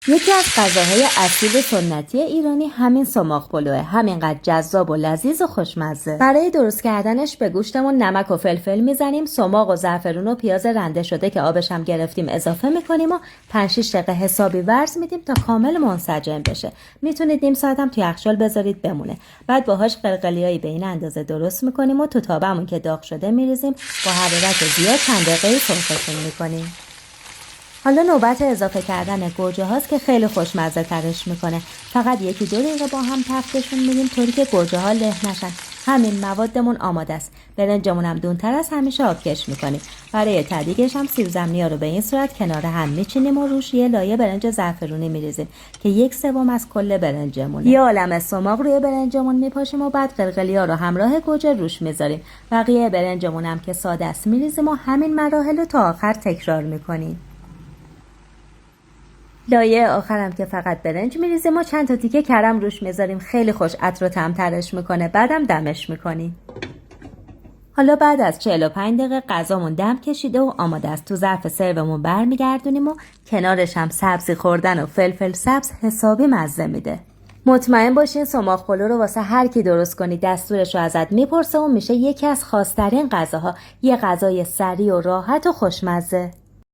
یکی از غذاهای اصیل سنتی ایرانی همین سماق پلوه، همینقدر جذاب و لذیذ و خوشمزه. برای درست کردنش به گوشتمون نمک و فلفل میزنیم، سماق و زعفرون و پیاز رنده شده که آبش هم گرفتیم اضافه میکنیم و 5-6 دقیقه حسابی ورز میدیم تا کامل منسجم بشه. میتونید نیم ساعت هم توی یخچال بذارید بمونه. بعد باهاش قلقلیایی به این اندازه درست میکنیم و تو تابمون که داغ شده میریزیم، با حرارت زیاد چند دقیقه سرخشون میکنیم. حالا نوبت اضافه کردن گوجه هاست که خیلی خوشمزه ترش میکنه. فقط 1-2 دقیقه با هم تفتشون میدیم طوری که گوجه ها له نشن. همین موادمون آماده است. برنجمون هم دونتر از همیشه آبکش میکنیم. برای تدیگش هم سیب زمینی ها رو به این صورت کنار هم میچینیم و روش یه لایه برنج زعفرونی میریزیم که 1/3 از کل برنجمونه. یه عالمه سماق روی برنجمون میپاشیم و بعد قلقلی ها رو همراه گوجه روش میذاریم. بقیه برنجمون هم که ساده است میریزیم و همین مراحل رو تا آخر تکرار میکنیم. لایه آخرم که فقط برنج میریزیم و چند تا تیکه کرم روش میذاریم. خیلی خوش عطر و طعم ترش میکنه. بعدم دمش میکنیم. حالا بعد از 45 دقیقه غذامون دم کشیده و آماده است. تو ظرف سرومون برمیگردونیم و کنارش هم سبزی خوردن و فلفل سبز حسابی مزه میده. مطمئن باشین سماق پلو رو واسه هر کی درست کنی دستورش رو ازت میپرسه و میشه یکی از خاص‌ترین غذاها. یه غذای سریع و راحت و خوشمزه.